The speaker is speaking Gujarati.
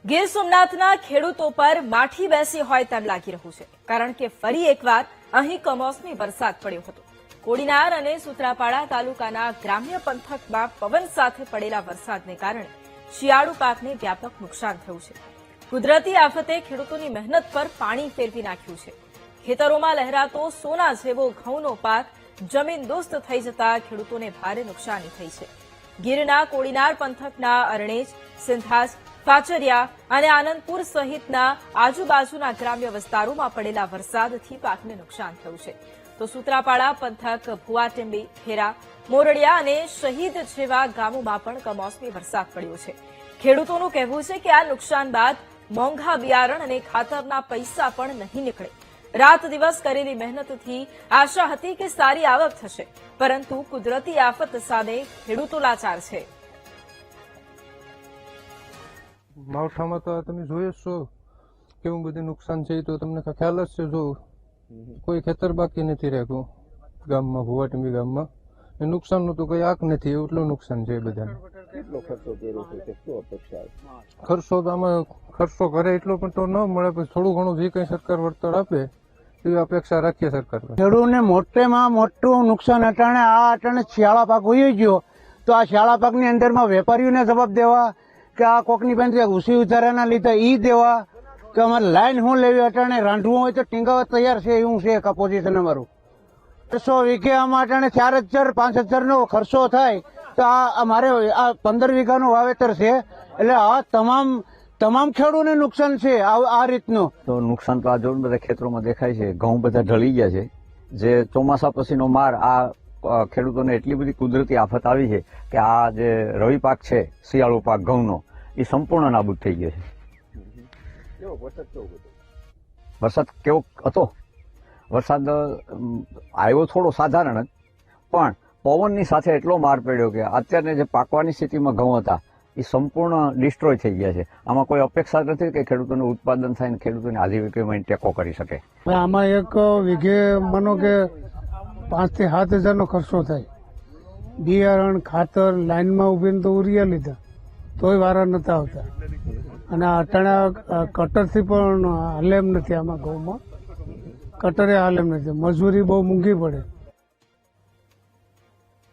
ગીર સોમનાથના ખેડૂતો પર માઠી બેસી હોય તેમ લાગી રહ્યું છે, કારણ કે ફરી એકવાર અહીં કમોસમી વરસાદ પડ્યો હતો. કોડીનાર અને સૂત્રાપાડા તાલુકાના ગ્રામ્ય પંથકમાં પવન સાથે પડેલા વરસાદને કારણે શિયાળુ પાકને વ્યાપક નુકસાન થયું છે. કુદરતી આફતે ખેડૂતોની મહેનત પર પાણી ફેરવી નાખ્યું છે. ખેતરોમાં લહેરાતો સોના જેવો ઘઉંનો પાક જમીનદોસ્ત થઈ જતા ખેડૂતોને ભારે નુકસાની થઈ છે. ગીરના કોડીનાર પંથકના અરણેજ, સિંધાસ, પાચરિયા અને આનંદપુર સહિતના આજુબાજુના ગ્રામ્ય વિસ્તારોમાં પડેલા વરસાદથી પાકને નુકસાન થયું છે. તો સૂત્રાપાડા પંથક, ભુવાટીંબી, ખેરા, મોરડિયા અને શહીદ જેવા ગામોમાં પણ કમોસમી વરસાદ પડ્યો છે. ખેડૂતોનું કહેવું છે કે આ નુકસાન બાદ મોંઘા બિયારણ અને ખાતરના પૈસા પણ નહીં નીકળે. રાત દિવસ કરેલી મહેનતથી આશા હતી કે સારી આવક થશે, પરંતુ કુદરતી આફત સામે ખેડૂતો લાચાર છે. માવઠામાં તો તમે જોઈ જ છો કેવું બધું નુકસાન છે. તો તમને ખ્યાલ જ છે. જો કોઈ ખેતર બાકી નથી રાખ્યું ગામમાં, ભુવાટીંબી ગામમાં. એ નુકસાનનું તો કઈ આંક નથી, એટલું નુકસાન છે બધાને. ખર્ચો તો આમાં ખર્ચો કરે એટલો પણ તો ન મળે, પણ થોડું ઘણું જે કઈ સરકાર વળતર આપે એવી અપેક્ષા રાખીએ સરકાર. ખેડૂતને મોટેમાં મોટું નુકસાન અટાણે શિયાળા પાક હોઈ ગયો. તો આ શિયાળા પાકની અંદરમાં વેપારીઓને જવાબ દેવા કે આ કોકની પાસે ઘૂસી ઉતારાના લીધે ઈ દેવા કે અમારે લાઈન શું લેવી, અટાણે રાંધવું હોય તો ટીંગાવા તૈયાર છે એવું છે એક પોઝિશન અમારું. 100 વીઘે આમાં અટાણે 4,000-5,000 નો ખર્ચો થાય તો આ અમારે આ 15 વીઘાનું વાવેતર છે. એટલે આ તમામ ખેડૂતોને નુકસાન છે આ રીતનું. તો નુકસાન તો આ જોર બધા ખેતરોમાં દેખાય છે. ઘઉં બધા ઢળી ગયા છે. જે ચોમાસા પછીનો માર આ ખેડૂતોને એટલી બધી કુદરતી આફત આવી છે કે આ જે રવિ પાક છે, શિયાળુ પાક ઘઉંનો, એ સંપૂર્ણ નાબૂદ થઈ ગયો છે. વરસાદ કેવો હતો? વરસાદ આવ્યો થોડો સાધારણ જ, પણ પવનની સાથે એટલો માર પડ્યો કે અત્યારે જે પાકવાની સ્થિતિમાં ઘઉં હતા એ સંપૂર્ણ ડિસ્ટ્રોય થઈ ગયા છે. આમાં કોઈ અપેક્ષા નથી કે ખેડૂતોનું ઉત્પાદન થાય ને ખેડૂતોને આજીવિકામાં ટેકો કરી શકે. આમાં એક વીઘે માનો કે 5,000 થી 7,000 નો ખર્ચો થાય. બિયારણ, ખાતર, લાઈનમાં ઉભીને તો ઉરિયા લીધા તોય વારા નતા આવતા. અને અટાણા કટરથી પણ હાલેમ નથી. આમાં ઘઉંમાં કટરે હાલેમ નથી. મજૂરી બહુ મોંઘી પડે.